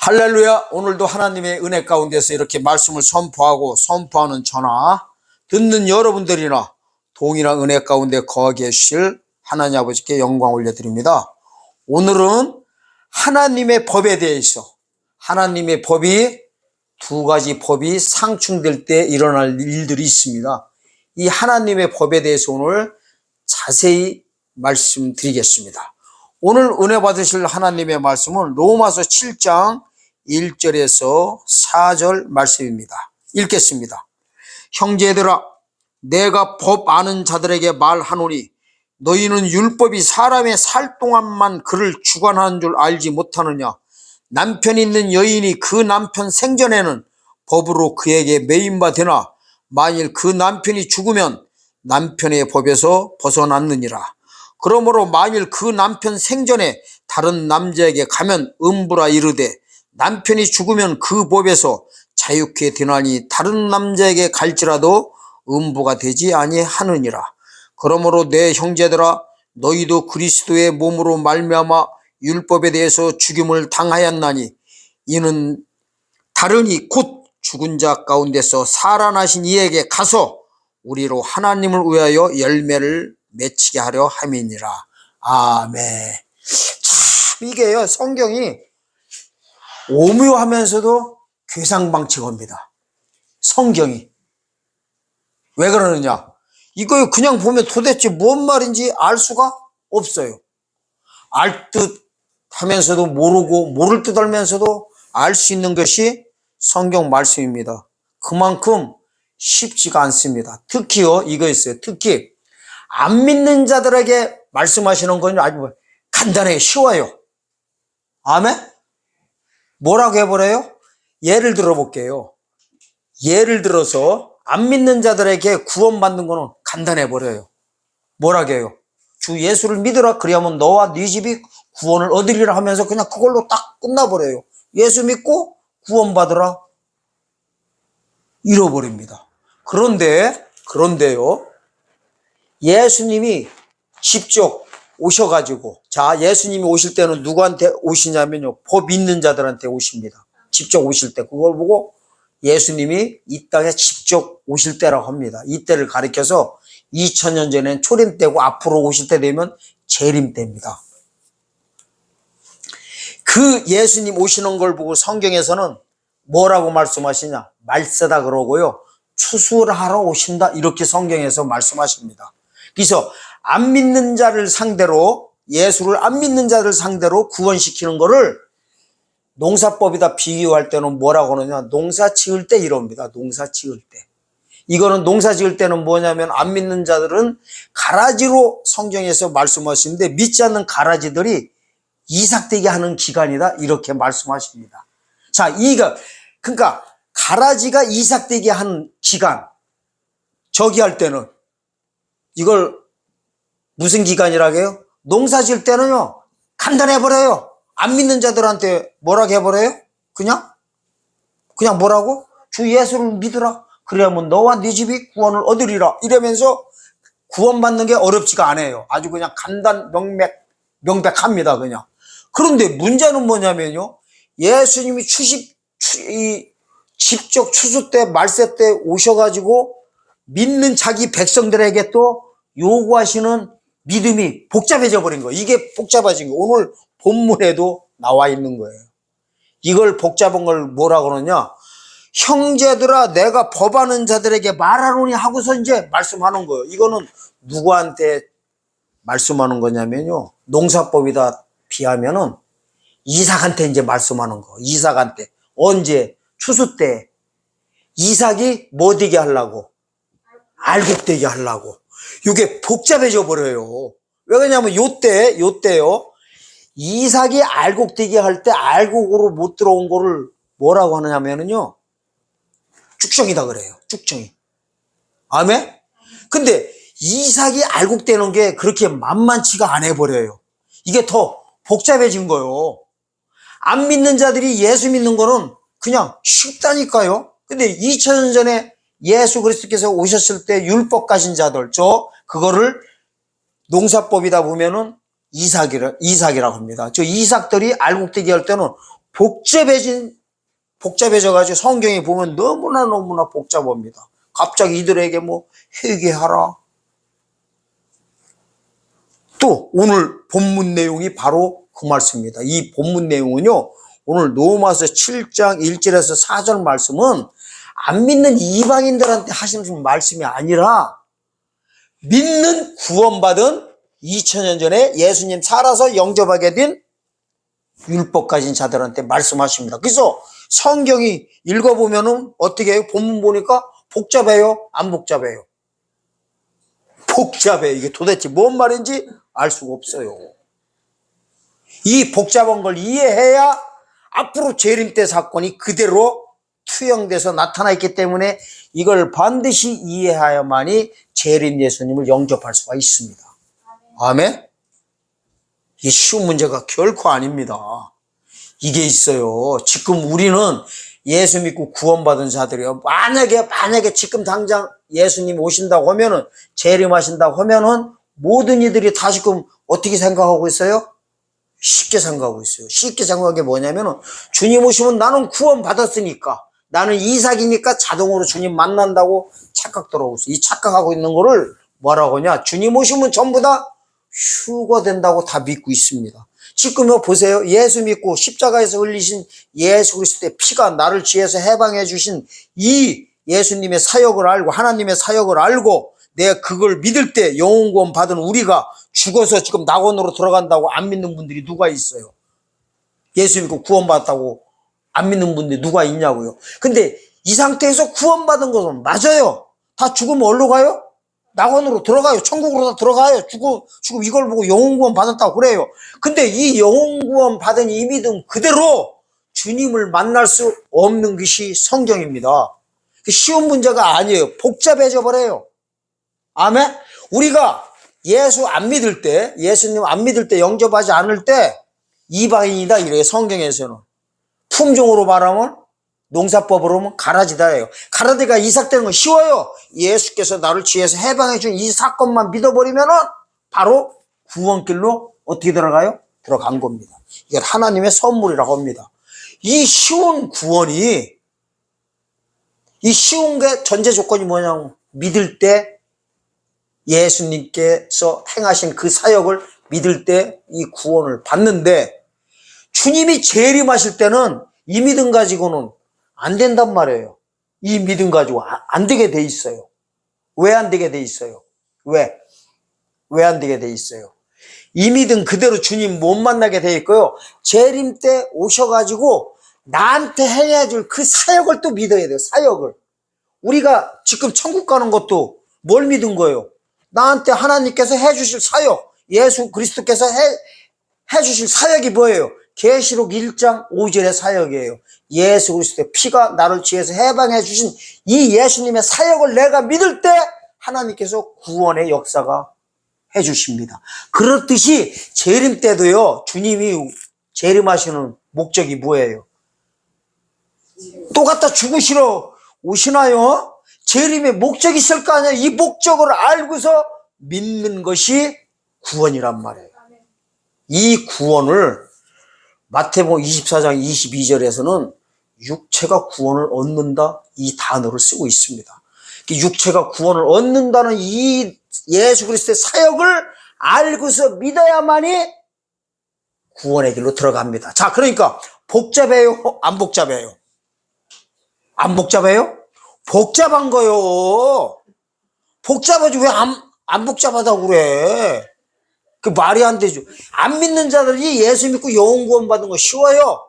할렐루야. 오늘도 하나님의 은혜 가운데서 이렇게 말씀을 선포하고 선포하는 저나 듣는 여러분들이나 동일한 은혜 가운데 거하게 하실 하나님 아버지께 영광 올려드립니다. 오늘은 하나님의 법에 대해서, 하나님의 법이 두 가지 법이 상충될 때 일어날 일들이 있습니다. 이 하나님의 법에 대해서 오늘 자세히 말씀드리겠습니다. 오늘 은혜 받으실 하나님의 말씀은 로마서 7장 1절에서 4절 말씀입니다. 읽겠습니다. 형제들아, 내가 법 아는 자들에게 말하노니 너희는 율법이 사람의 살 동안만 그를 주관하는 줄 알지 못하느냐. 남편 있는 여인이 그 남편 생전에는 법으로 그에게 매인바 되나 만일 그 남편이 죽으면 남편의 법에서 벗어났느니라. 그러므로 만일 그 남편 생전에 다른 남자에게 가면 음부라 이르되 남편이 죽으면 그 법에서 자유케 되나니 다른 남자에게 갈지라도 음부가 되지 아니하느니라. 그러므로 내 형제들아, 너희도 그리스도의 몸으로 말미암아 율법에 대해서 죽임을 당하였나니 이는 다르니 곧 죽은 자 가운데서 살아나신 이에게 가서 우리로 하나님을 위하여 열매를 맺히게 하려 함이니라. 아멘. 참 이게요, 성경이 오묘하면서도 괴상방치겁니다. 성경이 왜 그러느냐, 이거 그냥 보면 도대체 뭔 말인지 알 수가 없어요. 알 듯 하면서도 모르고 모를 듯 알면서도 알 수 있는 것이 성경 말씀입니다. 그만큼 쉽지가 않습니다. 특히요, 이거 있어요. 특히 안 믿는 자들에게 말씀하시는 건 아주 간단해요. 쉬워요. 아멘? 뭐라고 해버려요? 예를 들어 볼게요. 예를 들어서 안 믿는 자들에게 구원받는 거는 간단해 버려요. 뭐라고 해요? 주 예수를 믿으라, 그리하면 너와 네 집이 구원을 얻으리라 하면서 그냥 그걸로 딱 끝나버려요. 예수 믿고 구원받으라 잃어버립니다. 그런데요, 예수님이 직접 오셔가지고, 자, 예수님이 오실 때는 누구한테 오시냐면요, 법 있는 자들한테 오십니다. 직접 오실 때 그걸 보고 예수님이 이 땅에 직접 오실 때라고 합니다. 이때를 가리켜서 2000년 전엔 초림 때고 앞으로 오실 때 되면 재림 때입니다. 그 예수님 오시는 걸 보고 성경에서는 뭐라고 말씀하시냐, 말세다 그러고요, 추수하러 오신다 이렇게 성경에서 말씀하십니다. 그래서 안 믿는 자를 상대로, 예수를 안 믿는 자를 상대로 구원시키는 거를 농사법이다 비유할 때는 뭐라고 하느냐, 농사 지을 때 이럽니다. 농사 지을 때. 이거는 농사 지을 때는 뭐냐면 안 믿는 자들은 가라지로 성경에서 말씀하시는데 믿지 않는 가라지들이 이삭되게 하는 기간이다 이렇게 말씀하십니다. 자, 그러니까 가라지가 이삭되게 하는 기간, 저기 할 때는 이걸 무슨 기간이라고 해요? 농사 지을 때는요, 간단해버려요. 안 믿는 자들한테 뭐라고 해버려요? 그냥 뭐라고? 주 예수를 믿으라, 그래야면 너와 네 집이 구원을 얻으리라 이러면서 구원받는 게 어렵지가 않아요. 아주 그냥 명백합니다. 그냥. 그런데 문제는 뭐냐면요, 예수님이 직접 추수 때 말세 때 오셔가지고 믿는 자기 백성들에게 또 요구하시는 믿음이 복잡해져 버린 거예요. 이게 복잡해진 거 오늘 본문에도 나와 있는 거예요. 이걸 복잡한 걸 뭐라고 그러냐, 형제들아, 내가 법하는 자들에게 말하노니 하고서 이제 말씀하는 거예요. 이거는 누구한테 말씀하는 거냐면요, 농사법이다 비하면은 이삭한테 이제 말씀하는 거. 이삭한테. 언제? 추수 때. 이삭이 뭐 되게 하려고? 알곡되게 하려고. 이게 복잡해져 버려요. 왜 그러냐면 요때요, 이삭이 알곡되게 할 때 알곡으로 못 들어온 거를 뭐라고 하느냐면요, 쭉정이다 그래요. 쭉정이. 아멘? 근데 이삭이 알곡되는 게 그렇게 만만치가 않아 버려요. 이게 더 복잡해진 거예요. 안 믿는 자들이 예수 믿는 거는 그냥 쉽다니까요. 근데 2000년 전에 예수 그리스도께서 오셨을 때 율법 가진 자들, 그거를 농사법이다 보면은 이삭이라고 합니다. 저 이삭들이 알곡되게 할 때는 복잡해져가지고 성경에 보면 너무나 복잡합니다. 갑자기 이들에게 뭐 회개하라. 또 오늘 본문 내용이 바로 그 말씀입니다. 이 본문 내용은요, 오늘 로마서 7장 1절에서 4절 말씀은 안 믿는 이방인들한테 하시는 말씀이 아니라 믿는 구원받은 2000년 전에 예수님 살아서 영접하게 된 율법 가진 자들한테 말씀하십니다. 그래서 성경이 읽어보면은 어떻게 해요? 본문 보니까 복잡해요? 안 복잡해요? 복잡해요. 이게 도대체 뭔 말인지 알 수가 없어요. 이 복잡한 걸 이해해야 앞으로 재림 때 사건이 그대로 투영돼서 나타나 있기 때문에 이걸 반드시 이해하여만이 재림 예수님을 영접할 수가 있습니다. 아멘? 이게 쉬운 문제가 결코 아닙니다. 이게 있어요. 지금 우리는 예수 믿고 구원받은 자들이요. 만약에 지금 당장 예수님 오신다고 하면은, 재림하신다고 하면은 모든 이들이 다시금 어떻게 생각하고 있어요? 쉽게 생각하고 있어요. 쉽게 생각한 게 뭐냐면은, 주님 오시면 나는 구원받았으니까, 나는 이삭이니까 자동으로 주님 만난다고 착각들하고 있어요. 이 착각하고 있는 거를 뭐라고 하냐? 주님 오시면 전부 다 휴거된다고 다 믿고 있습니다. 지금 보세요. 예수 믿고 십자가에서 흘리신 예수 그리스도의 피가 나를 지혜서 해방해 주신 이 예수님의 사역을 알고, 하나님의 사역을 알고, 내가 그걸 믿을 때 영혼 구원 받은 우리가 죽어서 지금 낙원으로 들어간다고 안 믿는 분들이 누가 있어요? 예수 믿고 구원받았다고 안 믿는 분들이 누가 있냐고요. 근데 이 상태에서 구원받은 것은 맞아요. 다 죽으면 어디로 가요? 낙원으로 들어가요. 천국으로 다 들어가요. 지금 이걸 보고 영혼 구원 받았다고 그래요. 근데 이 영혼 구원 받은 이 믿음 그대로 주님을 만날 수 없는 것이 성경입니다. 쉬운 문제가 아니에요. 복잡해져 버려요. 아멘? 우리가 예수 안 믿을 때, 예수님 안 믿을 때, 영접하지 않을 때 이방인이다 이래요. 성경에서는. 품종으로 말하면, 농사법으로 하면 가라지다예요. 가라지가 이삭되는 건 쉬워요. 예수께서 나를 지혜서 해방해 준 이 사건만 믿어버리면은 바로 구원길로 어떻게 들어가요? 들어간 겁니다. 이건 하나님의 선물이라고 합니다. 이 쉬운 구원이, 이 쉬운 게 전제 조건이 뭐냐고, 믿을 때 예수님께서 행하신 그 사역을 믿을 때 이 구원을 받는데, 주님이 재림하실 때는 이 믿음 가지고는 안 된단 말이에요. 이 믿음 가지고 안 되게 돼 있어요. 왜 안 되게 돼 있어요? 왜 안 되게 돼 있어요? 이 믿음 그대로 주님 못 만나게 돼 있고요. 재림 때 오셔가지고 나한테 해야 줄 그 사역을 또 믿어야 돼요. 사역을. 우리가 지금 천국 가는 것도 뭘 믿은 거예요? 나한테 하나님께서 해주실 사역, 예수 그리스도께서 해주실 사역이 뭐예요? 계시록 1장 5절의 사역이에요. 예수 그리스도의 피가 나를 지혜서 해방해 주신 이 예수님의 사역을 내가 믿을 때 하나님께서 구원의 역사가 해 주십니다. 그렇듯이 재림 때도요, 주님이 재림하시는 목적이 뭐예요? 또 갖다 죽으시러 오시나요? 재림의 목적이 있을 거 아니에요. 이 목적을 알고서 믿는 것이 구원이란 말이에요. 이 구원을 마태복음 24장 22절에서는 육체가 구원을 얻는다 이 단어를 쓰고 있습니다. 육체가 구원을 얻는다는 이 예수 그리스도의 사역을 알고서 믿어야만이 구원의 길로 들어갑니다. 자, 그러니까 복잡해요? 안 복잡해요? 안 복잡해요? 복잡한 거요. 복잡하지 왜 안 복잡하다고 그래? 그 말이 안 되죠. 안 믿는 자들이 예수 믿고 영혼 구원 받는 거 쉬워요.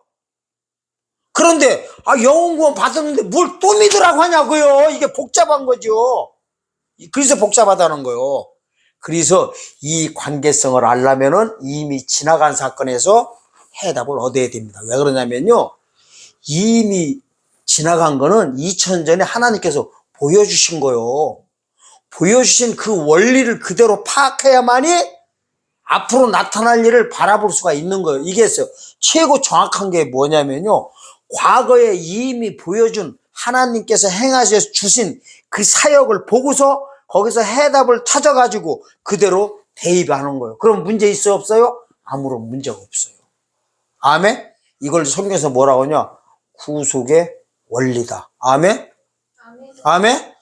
그런데 영혼 구원 받았는데 뭘 또 믿으라고 하냐고요. 이게 복잡한 거죠. 그래서 복잡하다는 거요. 그래서 이 관계성을 알려면은 이미 지나간 사건에서 해답을 얻어야 됩니다. 왜 그러냐면요, 이미 지나간 거는 2000년 전에 하나님께서 보여주신 거요. 보여주신 그 원리를 그대로 파악해야만이 앞으로 나타날 일을 바라볼 수가 있는 거예요. 이게 최고 정확한 게 뭐냐면요, 과거에 이미 보여준 하나님께서 행하셔 주신 그 사역을 보고서 거기서 해답을 찾아가지고 그대로 대입하는 거예요. 그럼 문제 있어요? 없어요? 아무런 문제가 없어요. 아멘? 이걸 성경에서 뭐라고 하냐? 구속의 원리다. 아멘? 아멘?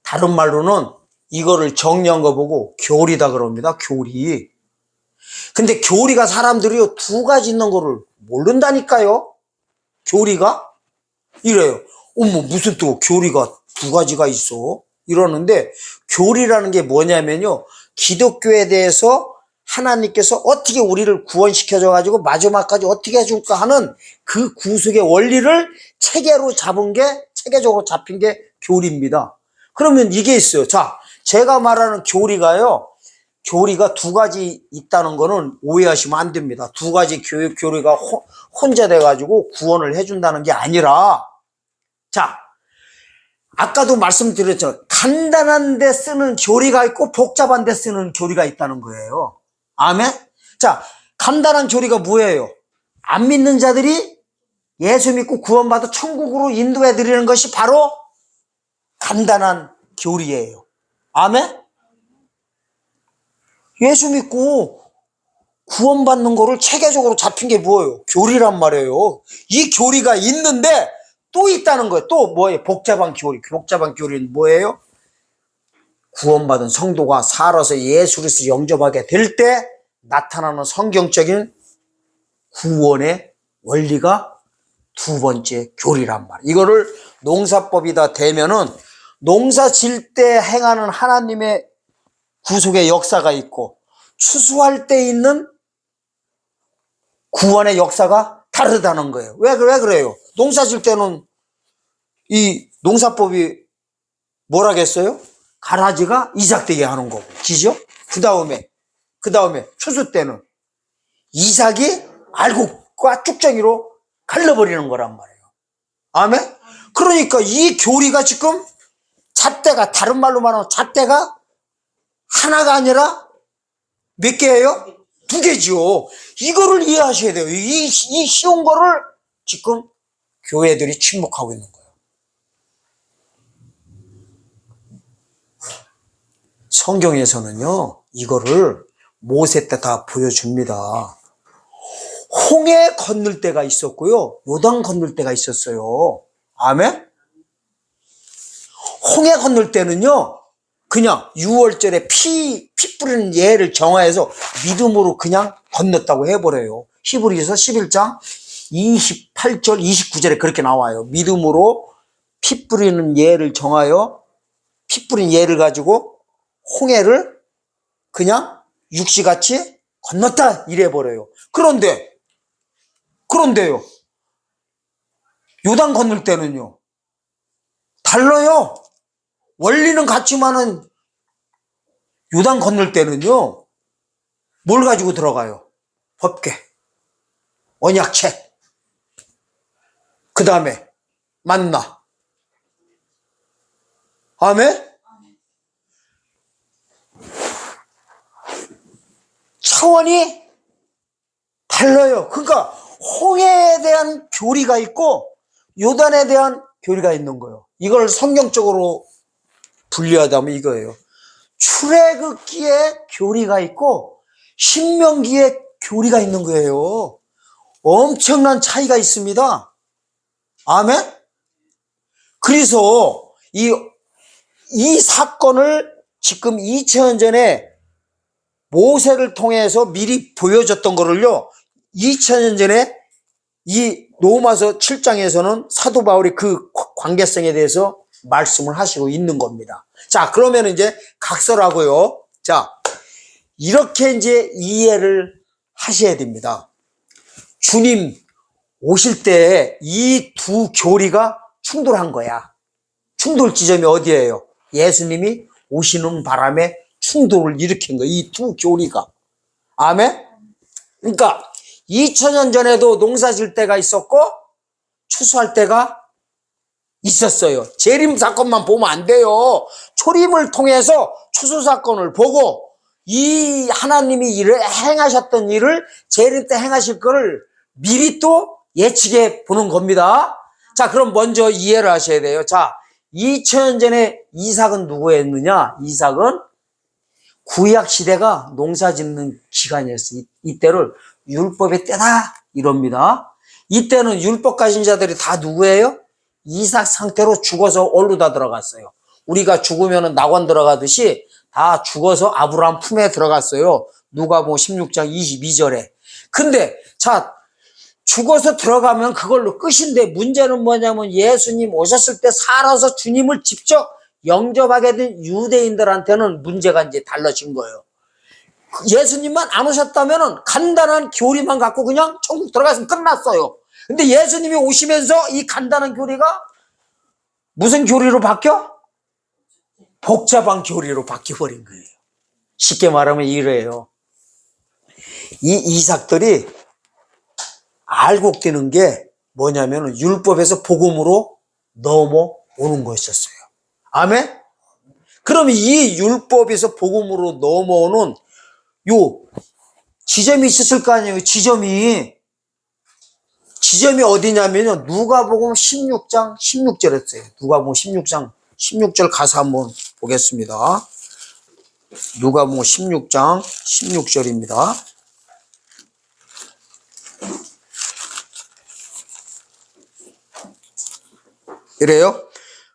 다른 말로는 이거를 정리한 거 보고 교리다 그럽니다. 교리. 근데 교리가 사람들이 두 가지 있는 거를 모른다니까요. 교리가? 이래요. 어머, 무슨 또 교리가 두 가지가 있어? 이러는데, 교리라는 게 뭐냐면요, 기독교에 대해서 하나님께서 어떻게 우리를 구원시켜줘가지고 마지막까지 어떻게 해줄까 하는 그 구속의 원리를 체계적으로 잡힌 게 교리입니다. 그러면 이게 있어요. 자, 제가 말하는 교리가요, 교리가 두 가지 있다는 거는 오해하시면 안 됩니다. 두 가지 교리가 혼자 돼가지고 구원을 해준다는 게 아니라, 자, 아까도 말씀드렸죠. 간단한 데 쓰는 교리가 있고 복잡한 데 쓰는 교리가 있다는 거예요. 아멘? 자, 간단한 교리가 뭐예요? 안 믿는 자들이 예수 믿고 구원받아 천국으로 인도해 드리는 것이 바로 간단한 교리예요. 아멘? 예수 믿고 구원받는 거를 체계적으로 잡힌 게 뭐예요? 교리란 말이에요. 이 교리가 있는데 또 있다는 거예요. 또 뭐예요? 복잡한 교리. 복잡한 교리는 뭐예요? 구원받은 성도가 살아서 예수 그리스도 영접하게 될 때 나타나는 성경적인 구원의 원리가 두 번째 교리란 말이에요. 이거를 농사법이다 대면은 농사 질 때 행하는 하나님의 구속의 역사가 있고 추수할 때 있는 구원의 역사가 다르다는 거예요. 왜 그래요? 농사 질 때는 이 농사법이 뭐라겠어요? 가라지가 이삭되게 하는 거고, 기죠? 그 다음에 추수 때는 이삭이 알곡과 쭉정이로 갈라버리는 거란 말이에요. 아멘? 그러니까 이 교리가 지금 잣대가, 다른 말로 말하면 잣대가 하나가 아니라 몇 개예요? 두 개지요. 이거를 이해하셔야 돼요. 이 쉬운 거를 지금 교회들이 침묵하고 있는 거예요. 성경에서는요, 이거를 모세 때 다 보여줍니다. 홍해 건널 때가 있었고요, 요단 건널 때가 있었어요. 아멘? 홍해 건널 때는요, 그냥 6월절에 피 뿌리는 예를 정하여서 믿음으로 그냥 건넜다고 해버려요. 히브리서 11장 28절 29절에 그렇게 나와요. 믿음으로 피 뿌리는 예를 정하여 피 뿌린 예를 가지고 홍해를 그냥 육시같이 건넜다 이래버려요. 그런데요, 요단 건널 때는요 달라요. 원리는 같지만은 요단 건널 때는요 뭘 가지고 들어가요? 법궤, 언약책, 그 다음에 만나. 아멘? 차원이 달라요. 그러니까 홍해에 대한 교리가 있고 요단에 대한 교리가 있는 거예요. 이걸 성경적으로 분류하자면 이거예요. 출애굽기에 교리가 있고 신명기에 교리가 있는 거예요. 엄청난 차이가 있습니다. 아멘? 그래서 이 사건을 지금 2000년 전에 모세를 통해서 미리 보여줬던 거를요, 2000년 전에 이 로마서 7장에서는 사도 바울이 그 관계성에 대해서 말씀을 하시고 있는 겁니다. 자, 그러면 이제 각설하고요. 자, 이렇게 이제 이해를 하셔야 됩니다. 주님 오실 때 이 두 교리가 충돌한 거야. 충돌 지점이 어디예요? 예수님이 오시는 바람에 충돌을 일으킨 거예요. 이 두 교리가. 아멘? 그러니까 2000년 전에도 농사 질 때가 있었고 추수할 때가 있었어요. 재림 사건만 보면 안 돼요. 초림을 통해서 추수 사건을 보고 이 하나님이 행하셨던 일을 재림 때 행하실 거를 미리 또 예측해 보는 겁니다. 자, 그럼 먼저 이해를 하셔야 돼요. 자, 2000년 전에 이삭은 누구였느냐? 이삭은 구약 시대가 농사 짓는 기간이었어요. 이때를 율법의 때다 이럽니다. 이때는 율법 가진 자들이 다 누구예요? 이삭 상태로 죽어서 얼루다 들어갔어요. 우리가 죽으면 낙원 들어가듯이 다 죽어서 아브라함 품에 들어갔어요. 누가복음 16장 22절에. 근데 자, 죽어서 들어가면 그걸로 끝인데 문제는 뭐냐면 예수님 오셨을 때 살아서 주님을 직접 영접하게 된 유대인들한테는 문제가 이제 달라진 거예요. 예수님만 안 오셨다면 간단한 교리만 갖고 그냥 천국 들어갔으면 끝났어요. 근데 예수님이 오시면서 이 간단한 교리가 무슨 교리로 바뀌어? 복잡한 교리로 바뀌어버린 거예요. 쉽게 말하면 이래요. 이 이삭들이 알고 뛰는 게 뭐냐면 율법에서 복음으로 넘어오는 것이었어요. 아멘? 그러면 이 율법에서 복음으로 넘어오는 요 지점이 있었을 거 아니에요. 지점이 어디냐면요. 누가복음 16장 16절이었어요. 누가복음 16장 16절 가서 한번 보겠습니다. 누가복음 16장 16절입니다. 이래요.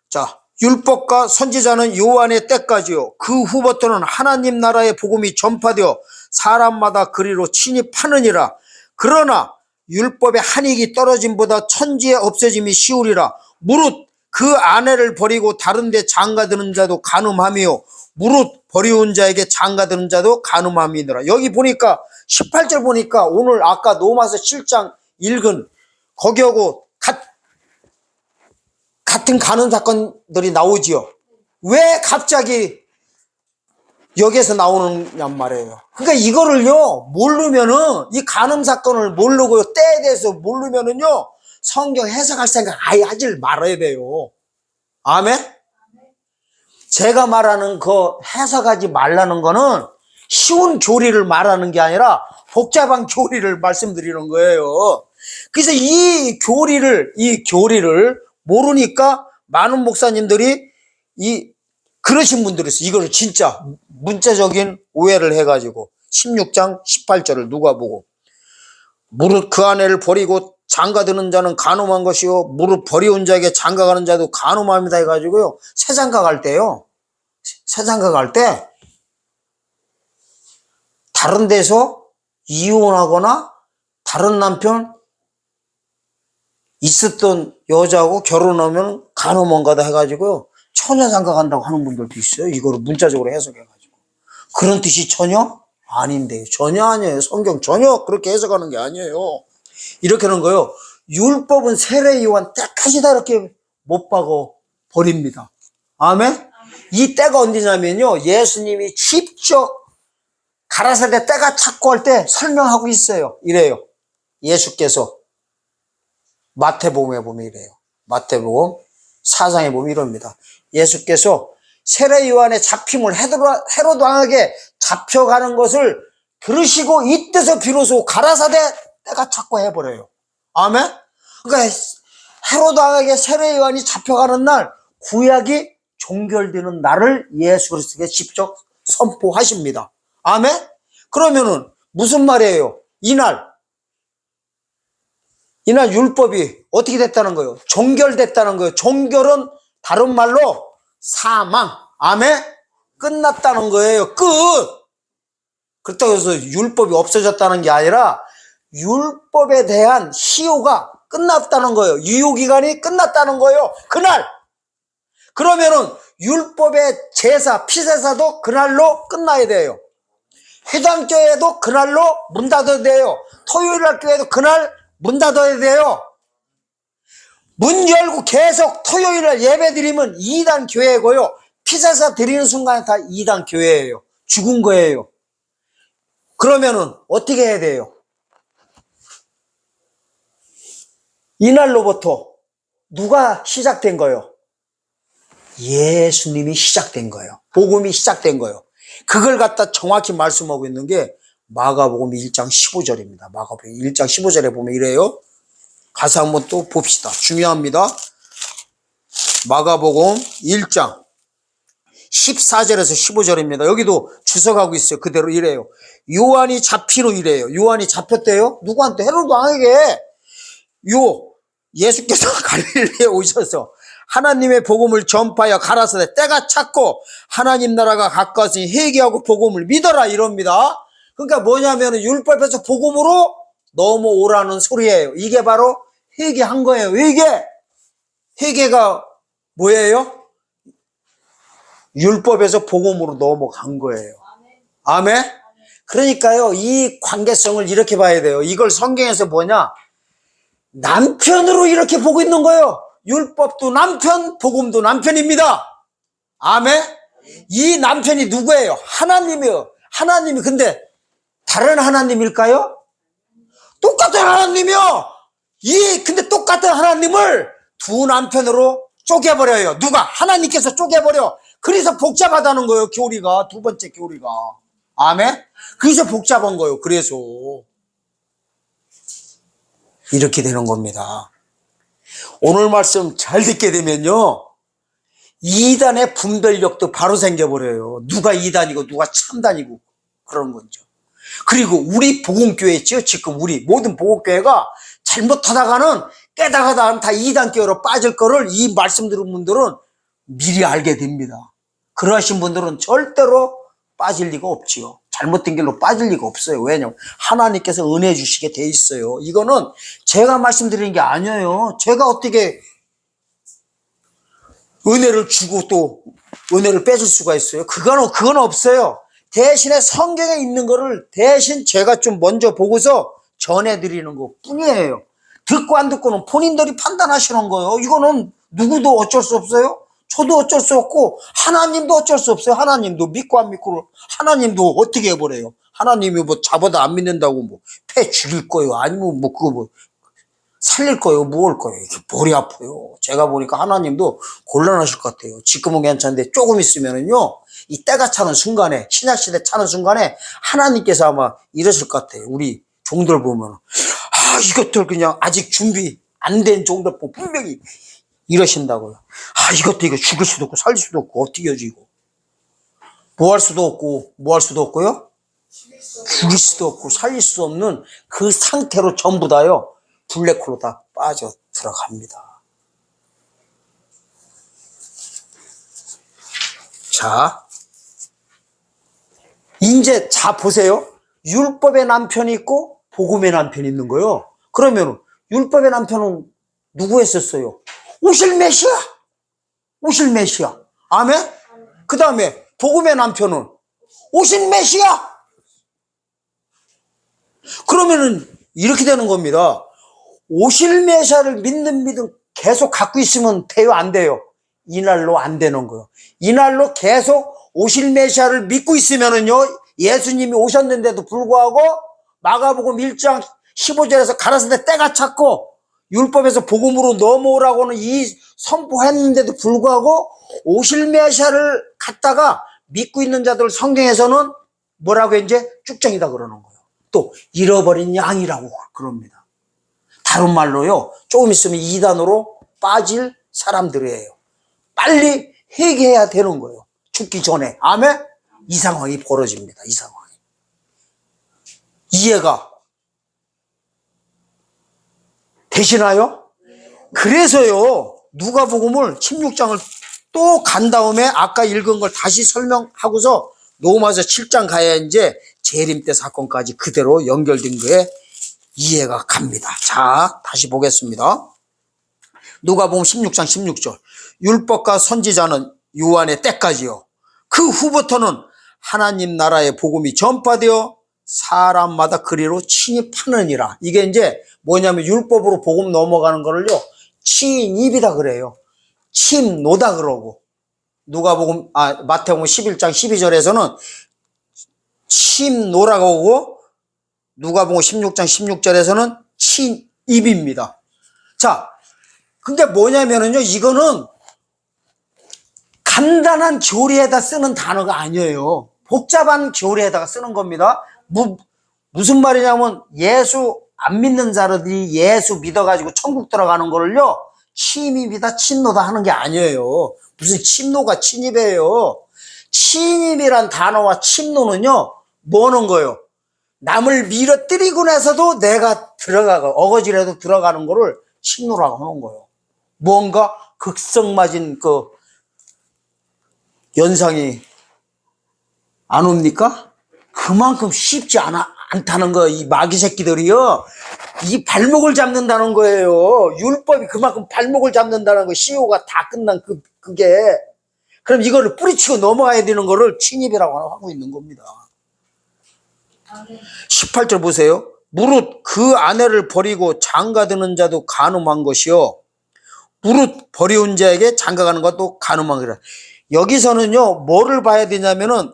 자, 율법과 선지자는 요한의 때까지요. 그 후부터는 하나님 나라의 복음이 전파되어 사람마다 그리로 침입하느니라. 그러나 율법의 한익이 떨어짐보다 천지의 없어짐이 쉬우리라. 무릇 그 아내를 버리고 다른 데 장가드는 자도 간음함이요. 무릇 버리운 자에게 장가드는 자도 간음함이니라. 여기 보니까 18절 보니까 오늘 아까 로마서 7장 읽은 거기하고 같은 간음 사건들이 나오지요. 왜 갑자기 여기에서 나오느냔 말이에요. 그러니까 이거를요 모르면은 이 간음 사건을 모르고 때에 대해서 모르면은요 성경 해석할 생각 아예 하질 말아야 돼요. 아멘? 제가 말하는 그 해석하지 말라는 거는 쉬운 교리를 말하는 게 아니라 복잡한 교리를 말씀드리는 거예요. 그래서 이 교리를 모르니까 많은 목사님들이 그러신 분들이 있어요. 이거를 진짜 문자적인 오해를 해가지고 16장 18절을 누가 보고 무릇 그 아내를 버리고 장가드는 자는 간음한 것이요 무릇 버리운 자에게 장가가는 자도 간음합니다 해가지고요. 새 장가 갈 때요. 새 장가 갈 때 다른 데서 이혼하거나 다른 남편 있었던 여자하고 결혼하면 간음한 거다 해가지고요. 처녀 장가 간다고 하는 분들도 있어요. 이거를 문자적으로 해석해가지고. 그런 뜻이 전혀 아닌데요. 전혀 아니에요. 성경 전혀 그렇게 해석하는 게 아니에요. 이렇게 하는 거예요. 율법은 세례 요한 때까지 다 이렇게 못 박아 버립니다. 아멘? 이 때가 언제냐면요. 예수님이 직접 가라사대 때가 찾고 할 때 설명하고 있어요. 이래요. 예수께서 마태복음에 보면 이래요. 마태복음 4장에 보면 이럽니다. 예수께서 세례 요한의 잡힘을 헤롯 왕에게 잡혀가는 것을 들으시고 이때서 비로소 가라사대 때가 찾고 해버려요. 아멘? 그러니까 헤롯 왕에게 세례 요한이 잡혀가는 날 구약이 종결되는 날을 예수 그리스도께 직접 선포하십니다. 아멘? 그러면은 무슨 말이에요? 이날 율법이 어떻게 됐다는 거예요? 종결됐다는 거예요. 종결은 다른 말로 사망. 아멘? 끝났다는 거예요. 끝. 그렇다고 해서 율법이 없어졌다는 게 아니라 율법에 대한 시효가 끝났다는 거예요. 유효기간이 끝났다는 거예요. 그날. 그러면은 율법의 제사, 피제사도 그날로 끝나야 돼요. 회당교회도 그날로 문 닫아야 돼요. 토요일날 교회도 그날 문 닫아야 돼요. 문 열고 계속 토요일날 예배 드리면 2단 교회고요. 피제사 드리는 순간에 다 2단 교회예요. 죽은 거예요. 그러면은 어떻게 해야 돼요? 이날로부터 누가 시작된 거예요? 예수님이 시작된 거예요. 복음이 시작된 거예요. 그걸 갖다 정확히 말씀하고 있는 게 마가복음 1장 15절입니다. 마가복음 1장 15절에 보면 이래요. 가서 한번 또 봅시다. 중요합니다. 마가복음 1장 14절에서 15절입니다. 여기도 주석하고 있어요. 그대로 이래요. 요한이 잡히로 이래요. 요한이 잡혔대요. 누구한테? 헤롯 왕에게. 요 예수께서 갈릴리에 오셔서 하나님의 복음을 전파하여 가라사대 때가 찼고 하나님 나라가 가까웠으니 회개하고 복음을 믿어라 이럽니다. 그러니까 뭐냐면 율법에서 복음으로 넘어오라는 소리예요. 이게 바로 회개한 거예요. 회개가 뭐예요? 율법에서 복음으로 넘어간 거예요. 아멘? 그러니까요, 이 관계성을 이렇게 봐야 돼요. 이걸 성경에서 뭐냐? 남편으로 이렇게 보고 있는 거예요. 율법도 남편, 복음도 남편입니다. 아멘? 이 남편이 누구예요? 하나님이에요. 하나님이 근데 다른 하나님일까요? 똑같은 하나님이요. 근데 똑같은 하나님을 두 남편으로 쪼개버려요. 누가? 하나님께서 쪼개버려. 그래서 복잡하다는 거예요. 교리가. 두 번째 교리가. 아멘? 그래서 복잡한 거예요. 그래서 이렇게 되는 겁니다. 오늘 말씀 잘 듣게 되면요, 이단의 분별력도 바로 생겨버려요. 누가 이단이고 누가 참단이고 그런 거죠. 그리고 우리 복음교회 있죠. 지금 우리 모든 복음교회가 잘못하다가는 깨다가다 다 이단교회로 빠질 거를 이 말씀 들은 분들은 미리 알게 됩니다. 그러하신 분들은 절대로 빠질 리가 없지요. 잘못된 길로 빠질 리가 없어요. 왜냐하면 하나님께서 은혜 주시게 돼 있어요. 이거는 제가 말씀드리는 게 아니에요. 제가 어떻게 은혜를 주고 또 은혜를 뺏을 수가 있어요? 그건 없어요. 대신에 성경에 있는 거를 대신 제가 좀 먼저 보고서 전해드리는 것 뿐이에요. 듣고 안 듣고는 본인들이 판단하시는 거예요. 이거는 누구도 어쩔 수 없어요. 저도 어쩔 수 없고 하나님도 어쩔 수 없어요. 하나님도 믿고 안 믿고를 하나님도 어떻게 해버려요. 하나님이 뭐 자보다 안 믿는다고 뭐 패 죽일 거예요. 아니면 뭐 그거 뭐 살릴 거예요. 뭐 할 거예요. 이게 머리 아파요. 제가 보니까 하나님도 곤란하실 것 같아요. 지금은 괜찮은데 조금 있으면은요, 이 때가 차는 순간에, 신약시대 차는 순간에 하나님께서 아마 이러실 것 같아요. 우리 종들 보면 이것들 그냥 아직 준비 안 된 종들 보면 분명히 이러신다고요. 이것도 죽을 수도 없고 살릴 수도 없고 어떻게 하지 이거. 뭐 할 수도 없고 뭐 할 수도 없고요. 죽일 수도 없고 살릴 수 없는 그 상태로 전부 다요, 블랙홀로 다 빠져 들어갑니다. 자, 이제 보세요. 율법의 남편이 있고 복음의 남편이 있는 거예요. 그러면 율법의 남편은 누구 했었어요? 오실 메시아. 오실 메시아. 아멘? 그 다음에 복음의 남편은 오신 메시아. 그러면은 이렇게 되는 겁니다. 오실 메시아를 믿는 믿음 계속 갖고 있으면 돼요? 안 돼요? 이날로 안 되는 거예요. 이날로 계속 오실 메시아를 믿고 있으면은요, 예수님이 오셨는데도 불구하고 마가복음 1장 15절에서 가라사대 때가 찼고 율법에서 복음으로 넘어오라고는 이 선포했는데도 불구하고 오실 메시아를 갖다가 믿고 있는 자들 성경에서는 뭐라고 이제 쭉정이다 그러는 거예요. 또 잃어버린 양이라고 그럽니다. 다른 말로요, 조금 있으면 이단으로 빠질 사람들이에요. 빨리 회개해야 되는 거예요. 죽기 전에. 아멘? 이 상황이 벌어집니다. 이 상황이. 이해가 되시나요? 그래서요, 누가복음을 16장을 또 간 다음에 아까 읽은 걸 다시 설명하고서 로마서 7장 가야 이제 재림 때 사건까지 그대로 연결된 거에 이해가 갑니다. 자, 다시 보겠습니다. 누가복음 16장 16절. 율법과 선지자는 요한의 때까지요. 그 후부터는 하나님 나라의 복음이 전파되어 사람마다 그리로 침입하느니라. 이게 이제 뭐냐면 율법으로 복음 넘어가는 거를요, 침입이다 그래요. 침노다 그러고. 마태복음 11장 12절에서는 침노라고 하고 누가복음 16장 16절에서는 침입입니다. 자, 근데 뭐냐면은요, 이거는 간단한 교리에다 쓰는 단어가 아니에요. 복잡한 교리에다가 쓰는 겁니다. 무슨 말이냐면 예수 안 믿는 자들이 예수 믿어가지고 천국 들어가는 거를요, 침입이다 침노다 하는 게 아니에요. 무슨 침노가 침입이에요. 침입이란 단어와 침노는요, 뭐 하는 거예요? 남을 밀어뜨리고 나서도 내가 들어가고 어거지라도 들어가는 거를 식노라고 하는 거예요. 뭔가 극성맞은 그 연상이 안 옵니까? 그만큼 쉽지 않다는 거예요. 이 마귀 새끼들이요. 이 발목을 잡는다는 거예요. 율법이 그만큼 발목을 잡는다는 거. 시효가 다 끝난 그게. 그럼 이거를 뿌리치고 넘어가야 되는 거를 침입이라고 하고 있는 겁니다. 18절 보세요. 무릇 그 아내를 버리고 장가드는 자도 간음한 것이요. 무릇 버리운 자에게 장가가는 것도 간음한 거라. 여기서는요, 뭐를 봐야 되냐면은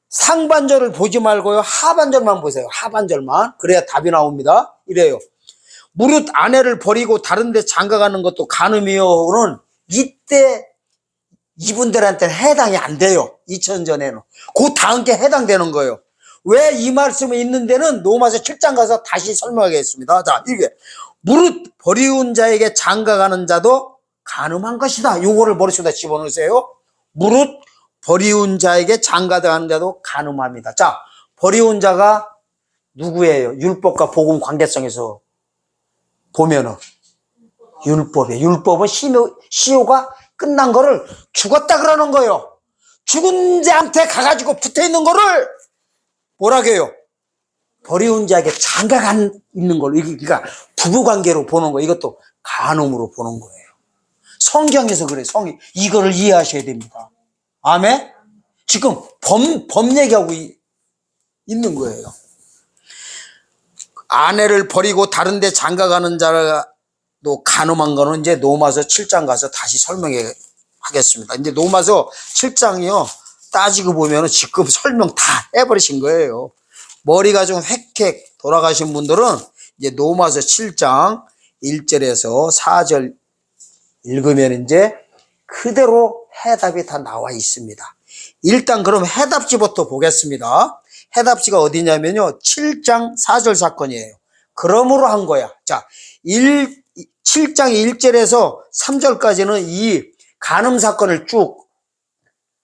상반절을 보지 말고요, 하반절만 보세요. 하반절만. 그래야 답이 나옵니다. 이래요. 무릇 아내를 버리고 다른 데 장가가는 것도 간음이요는 이때 이분들한테는 해당이 안 돼요. 2000전에는. 그 다음 게 해당되는 거예요. 왜 이 말씀이 있는 데는 로마서 7장 가서 다시 설명하겠습니다. 자, 이게 무릇 버리운 자에게 장가가는 자도 간음한 것이다. 요거를 머릿속에 집어넣으세요. 무릇 버리운 자에게 장가가는 자도 간음합니다. 자, 버리운 자가 누구예요? 율법과 복음 관계성에서 보면은 율법이에요. 율법은 시효가 끝난 거를 죽었다 그러는 거예요. 죽은 자한테 가가지고 붙어있는 거를 뭐라고 해요? 버리운 자에게 장가가 있는 걸로. 그러니까 부부관계로 보는 거예요. 이것도 간음으로 보는 거예요. 성경에서 그래요. 이거를 이해하셔야 됩니다. 아멘? 지금 범 얘기하고 있는 거예요. 아내를 버리고 다른 데 장가가는 자도 간음한 거는 이제 로마서 7장 가서 다시 설명해 하겠습니다. 이제 로마서 7장이요. 따지고 보면은 지금 설명 다 해버리신 거예요. 머리가 좀 획획 돌아가신 분들은 이제 로마서 7장 1절에서 4절 읽으면 이제 그대로 해답이 다 나와 있습니다. 일단 그럼 해답지부터 보겠습니다. 해답지가 어디냐면요. 7장 4절 사건이에요. 그러므로 한 거야. 자, 7장 1절에서 3절까지는 이 간음 사건을 쭉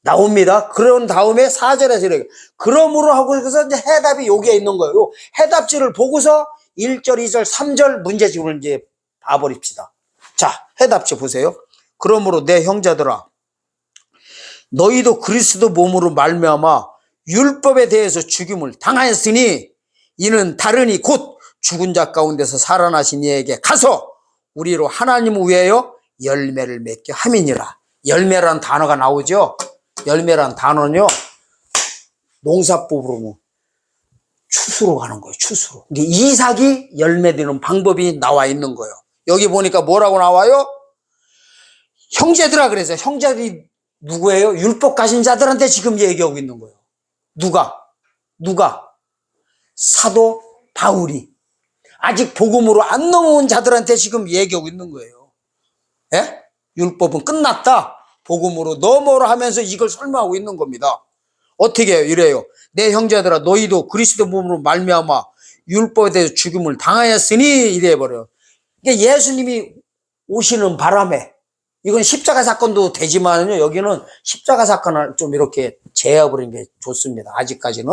나옵니다. 그런 다음에 4절에서 이렇게 그러므로 하고 해서 이제 해답이 여기에 있는 거예요. 해답지를 보고서 1절, 2절, 3절 문제집을 이제 봐버립시다. 자, 해답지 보세요. 그러므로 내 형제들아, 너희도 그리스도 몸으로 말미암아 율법에 대해서 죽임을 당하였으니 이는 다르니 곧 죽은 자 가운데서 살아나신 이에게 가서 우리로 하나님을 위하여 열매를 맺게 함이니라. 열매라는 단어가 나오죠. 열매라는 단어는요, 농사법으로 추수로 가는 거예요. 추수로. 이삭이 열매 되는 방법이 나와 있는 거예요. 여기 보니까 뭐라고 나와요? 형제들아 그래서 형제들이 누구예요? 율법 가진 자들한테 지금 얘기하고 있는 거예요. 누가? 사도 바울이 아직 복음으로 안 넘어온 자들한테 지금 얘기하고 있는 거예요. 예? 율법은 끝났다. 복음으로 넘어오라 하면서 이걸 설명하고 있는 겁니다. 어떻게 해요? 이래요. 내 형제들아 너희도 그리스도 몸으로 말미암아 율법에 대해서 죽임을 당하였으니 이래 버려요. 그러니까 예수님이 오시는 바람에 이건 십자가 사건도 되지만요. 여기는 십자가 사건을 좀 이렇게 제어버리는 게 좋습니다. 아직까지는.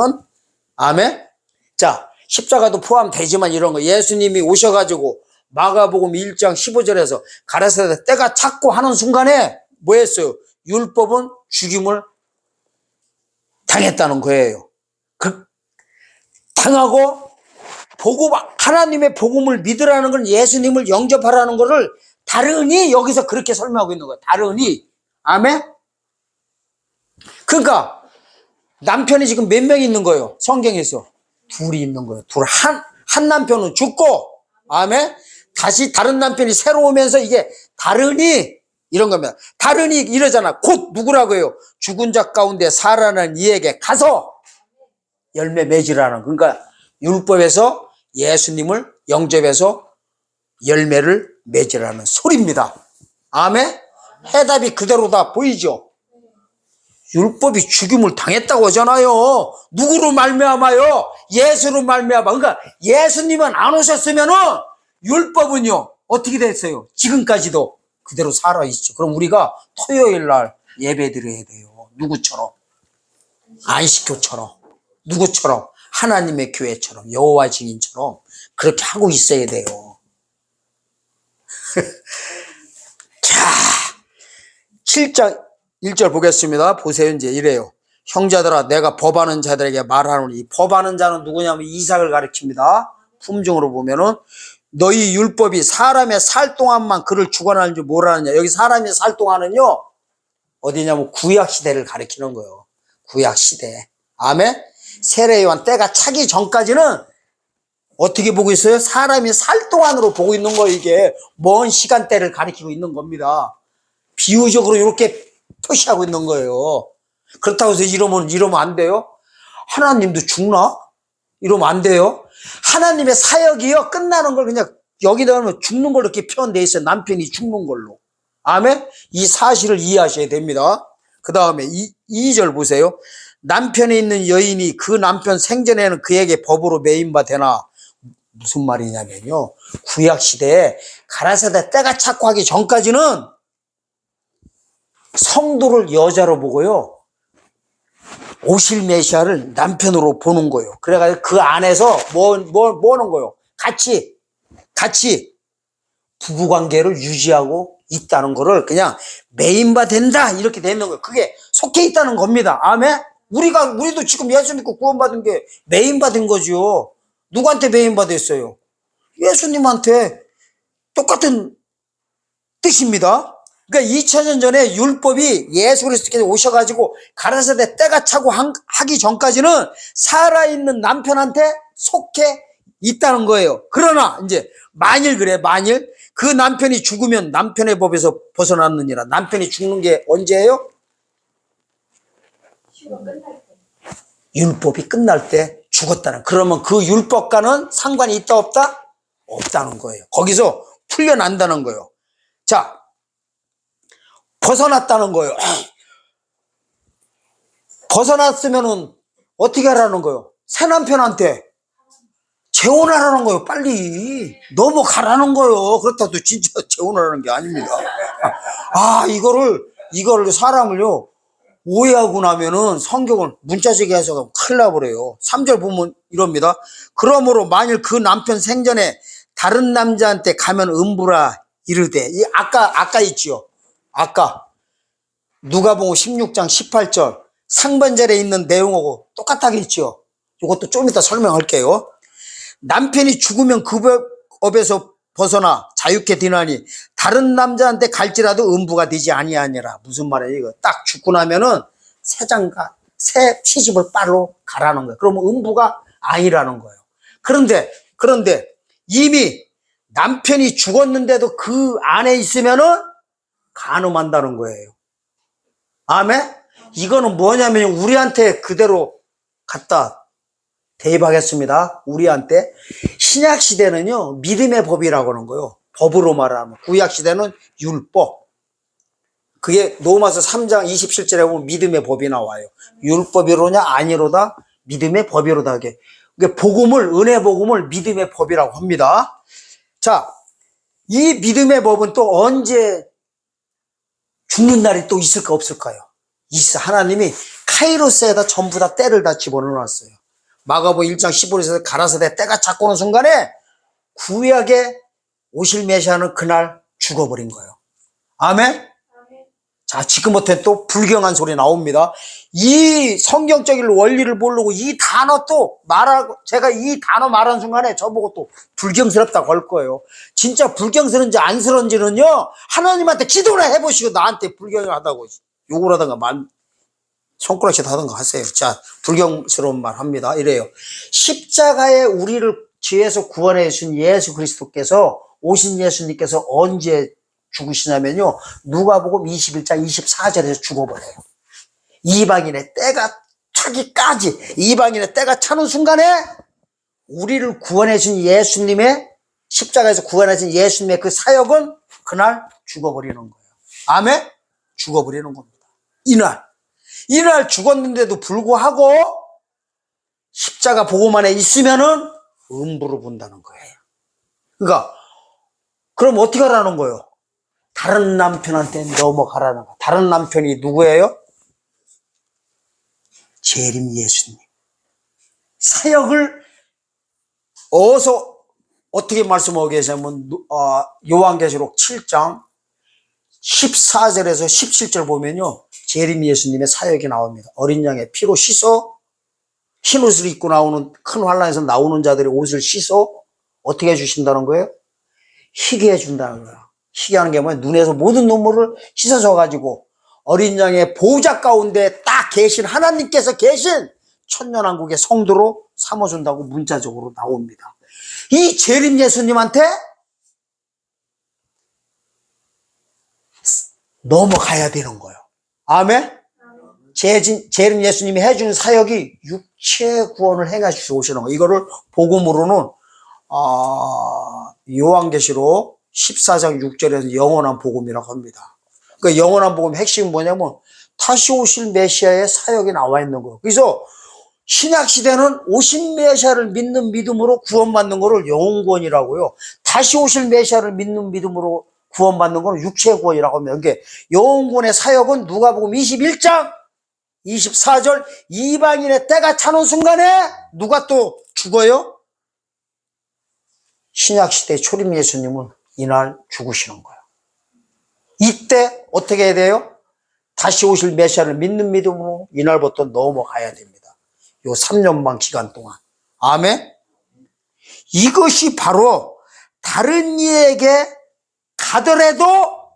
아멘. 자, 십자가도 포함되지만 이런 거 예수님이 오셔가지고 마가복음 1장 15절에서 가라사대 때가 찼고 하는 순간에 뭐 했어요? 율법은 죽임을 당했다는 거예요. 당하고 하나님의 복음을 믿으라는 건 예수님을 영접하라는 거를 다르니 여기서 그렇게 설명하고 있는 거예요. 다르니. 아멘? 그러니까 남편이 지금 몇 명 있는 거예요? 성경에서 둘이 있는 거예요. 한 남편은 죽고, 아멘? 다시 다른 남편이 새로 오면서 이게 다르니 이런 겁니다. 다르니 이러잖아. 곧 누구라고 해요? 죽은 자 가운데 살아난 이에게 가서 열매 맺으라는. 그러니까 율법에서 예수님을 영접해서 열매를 맺으라는 소리입니다. 아멘? 해답이 그대로다 보이죠? 율법이 죽임을 당했다고 하잖아요. 누구로 말미암아요? 예수로 말미암아. 그러니까 예수님은 안 오셨으면은 율법은요 어떻게 됐어요? 지금까지도 그대로 살아있죠. 그럼 우리가 토요일 날 예배 드려야 돼요. 누구처럼? 안식교처럼. 누구처럼? 하나님의 교회처럼 여호와 증인처럼 그렇게 하고 있어야 돼요. 자, 7장 1절 보겠습니다. 보세요. 이제 이래요. 형제들아 내가 법하는 자들에게 말하노니, 이 법하는 자는 누구냐면 이삭을 가리킵니다. 품종으로 보면은 너희 율법이 사람의 살 동안만 그를 주관하는지 뭐라느냐. 여기 사람이 살 동안은요 어디냐면 구약시대를 가리키는 거예요. 구약시대. 아멘. 세례요한 때가 차기 전까지는 어떻게 보고 있어요? 사람이 살 동안으로 보고 있는 거예요. 이게 먼 시간대를 가리키고 있는 겁니다. 비유적으로 이렇게 표시하고 있는 거예요. 그렇다고 해서 이러면 안 돼요? 하나님도 죽나? 이러면 안 돼요? 하나님의 사역이요 끝나는 걸 그냥 여기다 하면 죽는 걸로 이렇게 표현되어 있어요. 남편이 죽는 걸로. 아멘? 이 사실을 이해하셔야 됩니다. 그 다음에 2절 보세요. 남편이 있는 여인이 그 남편 생전에는 그에게 법으로 매인바 되나. 무슨 말이냐면요, 구약시대에 가라사대 때가 찼고 하기 전까지는 성도를 여자로 보고요 오실 메시아를 남편으로 보는 거예요. 그래가지고 그 안에서 뭐 하는 거예요? 같이 부부관계를 유지하고 있다는 거를 그냥 매인바 된다 이렇게 되는 거예요. 그게 속해 있다는 겁니다. 아멘? 우리도 지금 예수 믿고 구원받은 게 매인받은 거죠. 누구한테 매인받았어요? 예수님한테. 똑같은 뜻입니다. 그러니까 2000년 전에 율법이 예수 그리스도께서 오셔가지고 가라사대 때가 차고 하기 전까지는 살아있는 남편한테 속해 있다는 거예요. 그러나 이제 만일 그 남편이 죽으면 남편의 법에서 벗어났느니라. 남편이 죽는 게 언제예요? 율법이 끝날 때 죽었다는. 그러면 그 율법과는 상관이 있다 없다? 없다는 거예요. 거기서 풀려난다는 거예요. 자, 벗어났다는 거예요. 벗어났으면은 어떻게 하라는 거예요? 새 남편한테 재혼하라는 거예요. 빨리 넘어가라는 거예요. 그렇다고 진짜 재혼하라는 게 아닙니다. 이거를 사람을요 오해하고 나면은 성경을 문자적이 해서 큰일 나버려요. 3절 보면 이럽니다. 그러므로 만일 그 남편 생전에 다른 남자한테 가면 음부라 이르되. 아까 있지요. 아까 누가복음 16장 18절 상반절에 있는 내용하고 똑같하게 있죠. 이것도 좀 이따 설명할게요. 남편이 죽으면 그 법에서 벗어나 자유케 되나니 다른 남자한테 갈지라도 음부가 되지 아니하니라. 무슨 말이에요? 이거 딱 죽고 나면은 새 시집을 빨로 가라는 거예요. 그러면 음부가 아니라는 거예요. 그런데 이미 남편이 죽었는데도 그 안에 있으면은 간음한다는 거예요. 아멘? 이거는 뭐냐면 우리한테 그대로 갖다 대입하겠습니다. 우리한테. 신약시대는요 믿음의 법이라고 하는 거예요. 법으로 말하면. 구약시대는 율법. 그게 로마서 3장 27절에 보면 믿음의 법이 나와요. 율법이로냐 아니로다 믿음의 법이로다. 그게 은혜 복음을 믿음의 법이라고 합니다. 자, 이 믿음의 법은 또 언제 죽는 날이 또 있을까 없을까요? 있어. 하나님이 카이로스에다 전부 다 때를 다 집어넣어놨어요. 마가복음 1장 15절에서 가라사대 때가 찼고 오는 순간에 구약에 오실 메시아는 그날 죽어버린 거예요. 아멘? 자, 지금부터 또 불경한 소리 나옵니다. 이 성경적인 원리를 모르고 이 단어 또 제가 이 단어 말하는 순간에 저보고 또 불경스럽다고 할 거예요. 진짜 불경스러운지 안스러운지는요, 하나님한테 기도나 해보시고 나한테 불경하다고 욕을 하던가 손가락질 하던가 하세요. 자, 불경스러운 말 합니다. 이래요. 십자가에 우리를 죄에서 구원해 주신 예수 그리스도께서, 오신 예수님께서 언제 죽으시냐면요, 누가복음 21장 24절에서 죽어버려요. 이방인의 때가 차기까지, 이방인의 때가 차는 순간에 우리를 구원해 준 예수님의, 십자가에서 구원해 준 예수님의 그 사역은 그날 죽어버리는 거예요. 아멘? 죽어버리는 겁니다. 이날 죽었는데도 불구하고 십자가 보고만 에 있으면은 음부로 본다는 거예요. 그러니까 그럼 어떻게 하라는 거예요? 다른 남편한테 넘어가라는 거예요. 다른 남편이 누구예요? 재림 예수님. 사역을 어디서 어떻게 말씀하고 계시냐면 요한계시록 7장 14절에서 17절 보면요, 재림 예수님의 사역이 나옵니다. 어린 양의 피로 씻어, 흰 옷을 입고 나오는, 큰 환란에서 나오는 자들의 옷을 씻어 어떻게 해주신다는 거예요? 희게 해준다는 거예요. 희게 하는 게 뭐예요? 눈에서 모든 눈물을 씻어줘가지고 어린 양의 보좌 가운데 딱 계신 하나님께서 계신 천년왕국의 성도로 삼아준다고 문자적으로 나옵니다. 이 재림 예수님한테 넘어가야 되는 거예요. 아멘? 재림 예수님이 해주는 사역이 육체 구원을 행하시고 오시는 거예요. 이거를 복음으로는 요한계시록 14장 6절에서 영원한 복음이라고 합니다. 그 영원한 복음의 핵심이 뭐냐면 다시 오실 메시아의 사역이 나와 있는 거예요. 그래서 신약시대는 오신 메시아를 믿는 믿음으로 구원받는 거를 영혼구원이라고요. 다시 오실 메시아를 믿는 믿음으로 구원받는 거는 육체구원이라고 합니다. 그러니까 영혼구원의 사역은 누가복음 21장 24절 이방인의 때가 차는 순간에 누가 또 죽어요? 신약시대 초림 예수님은 이날 죽으시는 거예요. 이때 어떻게 해야 돼요? 다시 오실 메시아를 믿는 믿음으로 이날부터 넘어가야 됩니다. 요 3년반 기간 동안. 아멘? 이것이 바로 다른 이에게 가더라도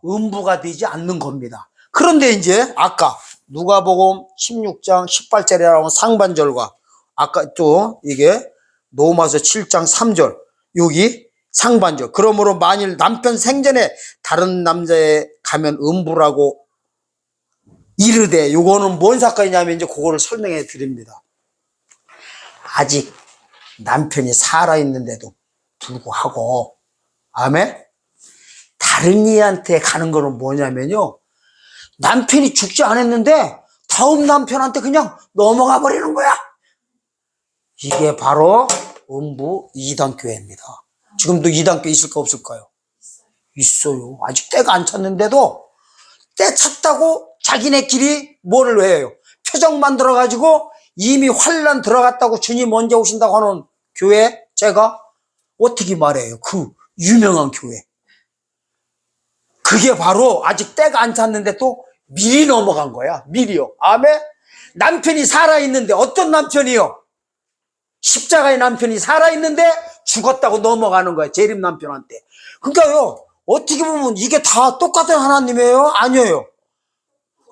음부가 되지 않는 겁니다. 그런데 이제 아까 누가복음 16장 18절에 나온 상반절과 아까 또 이게 로마서 7장 3절 여기 상반절, 그러므로 만일 남편 생전에 다른 남자에 가면 음부라고 이르되, 요거는 뭔 사건이냐면 이제 그거를 설명해 드립니다. 아직 남편이 살아있는데도 불구하고, 아멘? 다른 이한테 가는 거는 뭐냐면요, 남편이 죽지 않았는데 다음 남편한테 그냥 넘어가 버리는 거야. 이게 바로 음부 이단교회입니다. 지금도 이단교회 있을까 없을까요? 있어요. 아직 때가 안 찼는데도 때 찼다고 자기네끼리 뭐를 해요? 표정 만들어가지고 이미 환란 들어갔다고 주님 언제 오신다고 하는 교회, 제가 어떻게 말해요? 그 유명한 교회. 그게 바로 아직 때가 안 찼는데 또 미리 넘어간 거야. 미리요. 아멘? 남편이 살아있는데, 어떤 남편이요? 십자가의 남편이 살아있는데 죽었다고 넘어가는 거야. 재림 남편한테. 그러니까요, 어떻게 보면 이게 다 똑같은 하나님이에요? 아니에요.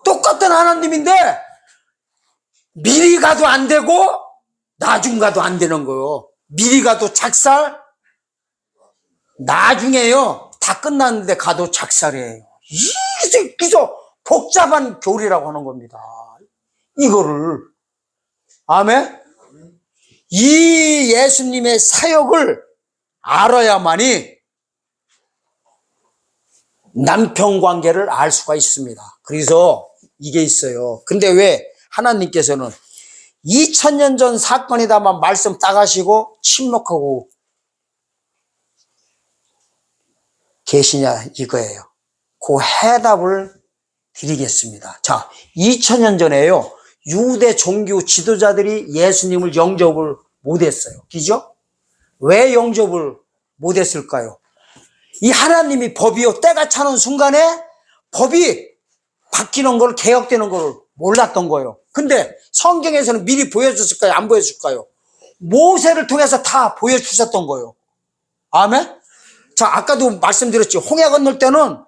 똑같은 하나님인데 미리 가도 안 되고 나중 가도 안 되는 거예요. 미리 가도 작살, 나중에요 다 끝났는데 가도 작살이에요. 그래서 복잡한 교리라고 하는 겁니다. 이거를. 아멘? 이 예수님의 사역을 알아야만이 남편 관계를 알 수가 있습니다. 그래서 이게 있어요. 근데 왜 하나님께서는 2000년 전 사건이다만 말씀 따가시고 침묵하고 계시냐 이거예요. 그 해답을 드리겠습니다. 자, 2000년 전에요, 유대 종교 지도자들이 예수님을 영접을 못했어요. 그죠? 왜 영접을 못했을까요? 이 하나님이 법이요, 때가 차는 순간에 법이 바뀌는 걸, 개혁되는 걸 몰랐던 거예요. 근데 성경에서는 미리 보여줬을까요? 안 보여줄까요? 모세를 통해서 다 보여주셨던 거예요. 아멘? 자, 아까도 말씀드렸죠. 홍해 건널 때는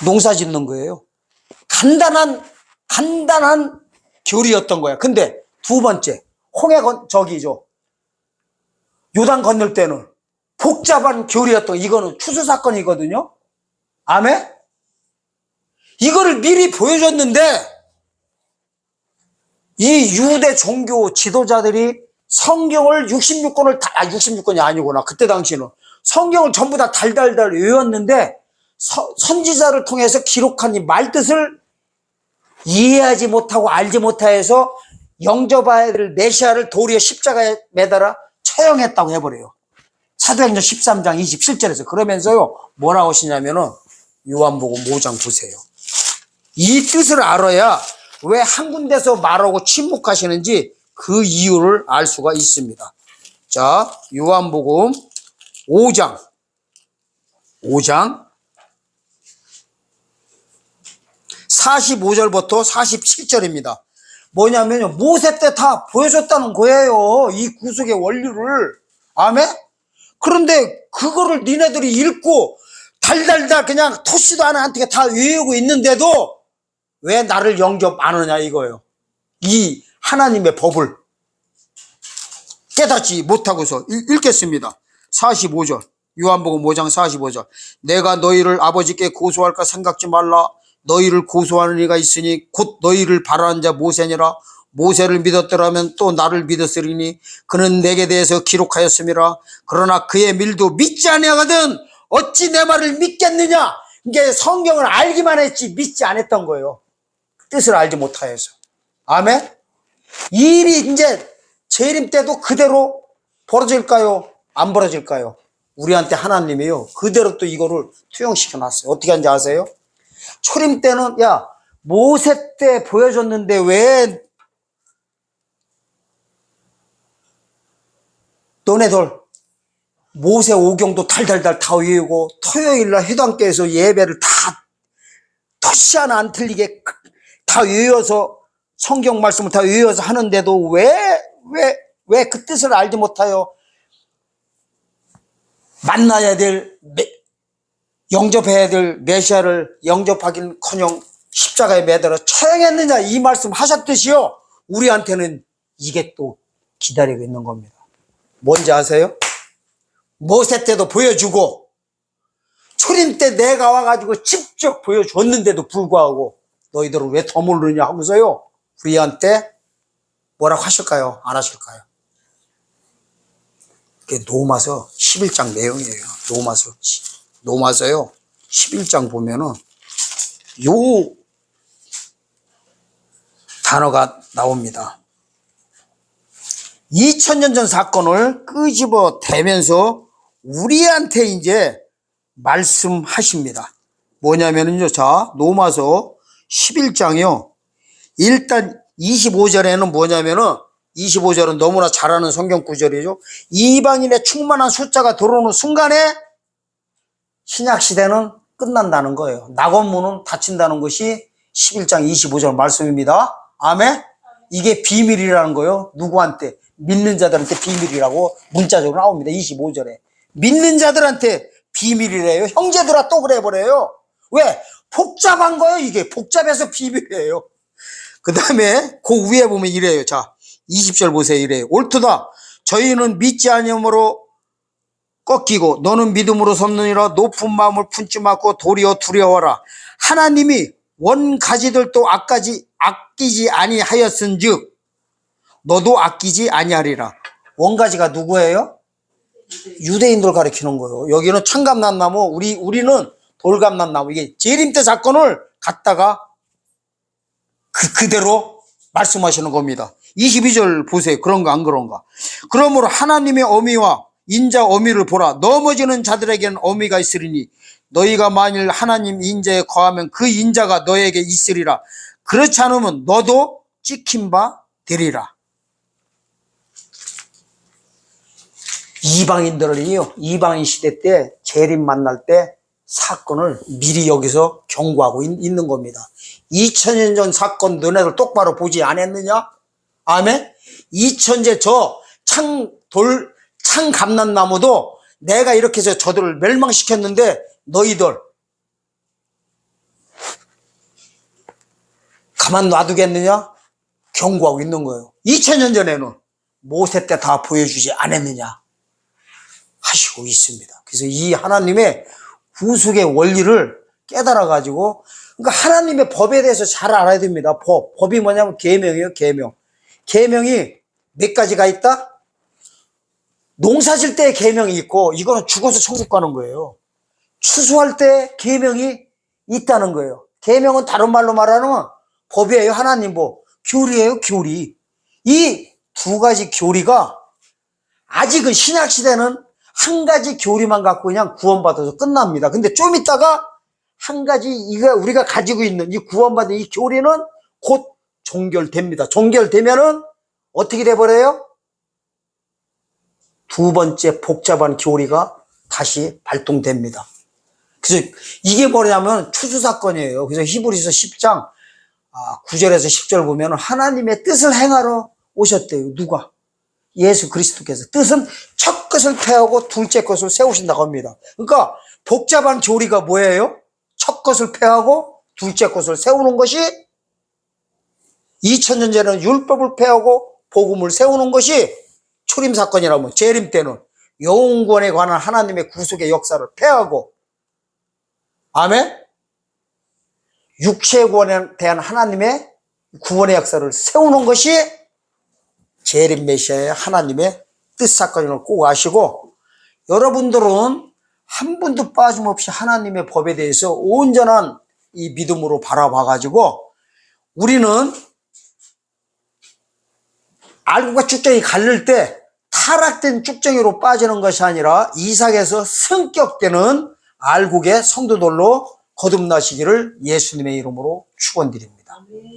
농사 짓는 거예요. 간단한 교리였던 거야. 근데 두 번째, 요단 건널 때는 복잡한 교리였던, 이거는 추수 사건이거든요. 아멘? 이거를 미리 보여줬는데 이 유대 종교 지도자들이 성경을 66권이 아니구나. 그때 당시에는 성경을 전부 다 달달달 외웠는데 선지자를 통해서 기록한 이 말뜻을 이해하지 못하고 알지 못해서 영접해야 될 메시아를 도리어 십자가에 매달아 처형했다고 해버려요. 사도행전 13장 27절에서. 그러면서요 뭐라고 하시냐면은 요한복음 5장 보세요. 이 뜻을 알아야 왜 한 군데서 말하고 침묵하시는지 그 이유를 알 수가 있습니다. 자, 요한복음 5장 45절부터 47절입니다. 뭐냐면요, 모세 때 다 보여줬다는 거예요, 이 구속의 원리를. 아멘? 그런데 그거를 니네들이 읽고 달달달 그냥 토시도 않한테 다 외우고 있는데도 왜 나를 영접 안 하느냐 이거예요. 이 하나님의 법을 깨닫지 못하고서. 읽겠습니다. 45절, 요한복음 5장 45절. 내가 너희를 아버지께 고소할까 생각지 말라. 너희를 고소하는 이가 있으니 곧 너희를 바라는 자 모세니라. 모세를 믿었더라면 또 나를 믿었으리니 그는 내게 대해서 기록하였음이라. 그러나 그의 밀도 믿지 아니하거든 어찌 내 말을 믿겠느냐. 이게 성경을 알기만 했지 믿지 않았던 거예요. 뜻을 알지 못하여서. 아멘? 이 일이 이제 재림 때도 그대로 벌어질까요? 안 벌어질까요? 우리한테 하나님이요, 그대로 또 이거를 투영시켜 놨어요. 어떻게 하는지 아세요? 초림 때는 야, 모세 때 보여줬는데 왜 너네들 모세 오경도 달달달 다 외우고 토요일날 회당교에서 예배를 다 토시 하나 안 틀리게 다 외워서 성경 말씀을 다 외워서 하는데도 왜 그 뜻을 알지 못하여 만나야 될 영접해야 될 메시아를 영접하긴커녕 십자가에 매달아 처형했느냐 이 말씀 하셨듯이요, 우리한테는 이게 또 기다리고 있는 겁니다. 뭔지 아세요? 모세 때도 보여주고 초림 때 내가 와가지고 직접 보여줬는데도 불구하고 너희들은 왜 더 모르느냐 하고서요, 우리한테 뭐라고 하실까요? 안 하실까요? 그게 로마서 11장 내용이에요. 로마서요 11장 보면은 요 단어가 나옵니다. 2000년 전 사건을 끄집어 대면서 우리한테 이제 말씀하십니다. 뭐냐면은요, 자, 로마서 11장이요. 일단 25절에는 뭐냐면은, 25절은 너무나 잘 아는 성경 구절이죠. 이방인의 충만한 숫자가 들어오는 순간에 신약 시대는 끝난다는 거예요. 낙원문은 닫힌다는 것이 11장 25절 말씀입니다. 아멘? 이게 비밀이라는 거예요. 누구한테? 믿는 자들한테 비밀이라고 문자적으로 나옵니다. 25절에. 믿는 자들한테 비밀이래요. 형제들아 또 그래버려요. 왜? 복잡한 거예요. 이게 복잡해서 비밀이에요. 그 다음에 그 위에 보면 이래요. 자, 20절 보세요. 이래요. 옳도다. 저희는 믿지 아니함으로 꺾이고 너는 믿음으로 섰느니라. 높은 마음을 품지 말고 도리어 두려워라. 하나님이 원가지들도 아끼지 아니하였은즉 너도 아끼지 아니하리라. 원가지가 누구예요? 유대인들 가리키는 거예요. 여기는 청감난나무, 우리는 돌감난나무. 이게 재림 때 사건을 갖다가 그대로 말씀하시는 겁니다. 22절 보세요. 그런가 안 그런가? 그러므로 하나님의 어미와 인자 어미를 보라. 넘어지는 자들에게는 어미가 있으리니 너희가 만일 하나님 인자에 거하면 그 인자가 너에게 있으리라. 그렇지 않으면 너도 찍힌 바 되리라. 이방인들은요, 이방인 시대 때 재림 만날 때 사건을 미리 여기서 경고하고 있는 겁니다. 2000년 전 사건 너네들 똑바로 보지 않았느냐? 아멘? 2000제 저 창감난나무도 내가 이렇게 해서 저들을 멸망시켰는데 너희들 가만 놔두겠느냐? 경고하고 있는 거예요. 2000년 전에는 모세 때 다 보여주지 않았느냐 하시고 있습니다. 그래서 이 하나님의 구속의 원리를 깨달아가지고, 그러니까 하나님의 법에 대해서 잘 알아야 됩니다. 법이 뭐냐면 계명이에요. 계명이 몇 가지가 있다? 농사 질 때 계명이 있고, 이거는 죽어서 천국 가는 거예요. 추수할 때 계명이 있다는 거예요. 계명은 다른 말로 말하면 법이에요. 하나님 법. 교리예요. 교리. 이 두 가지 교리가 아직은 신약 시대는 한 가지 교리만 갖고 그냥 구원받아서 끝납니다. 근데 좀 있다가 한 가지 이거 우리가 가지고 있는 이 구원받은 이 교리는 곧 종결됩니다. 종결되면은 어떻게 돼버려요? 두 번째 복잡한 교리가 다시 발동됩니다. 그래서 이게 뭐냐면 추수사건이에요. 그래서 히브리서 10장 9절에서 10절 보면 하나님의 뜻을 행하러 오셨대요. 누가? 예수 그리스도께서. 뜻은 첫 것을 폐하고 둘째 것을 세우신다고 합니다. 그러니까 복잡한 교리가 뭐예요? 첫 것을 폐하고 둘째 것을 세우는 것이 2000년 전에는 율법을 폐하고 복음을 세우는 것이 초림사건이라면 재림 때는 영원에 관한 하나님의 구속의 역사를 폐하고 아멘? 육체에 대한 하나님의 구원의 역사를 세우는 것이 재림 메시아의 하나님의 뜻사건을 꼭 아시고 여러분들은 한 분도 빠짐없이 하나님의 법에 대해서 온전한 이 믿음으로 바라봐가지고 우리는 알고가 쭉정이 갈릴 때 타락된 쭉정이로 빠지는 것이 아니라 이삭에서 성격되는 알곡의 성도들로 거듭나시기를 예수님의 이름으로 축원드립니다.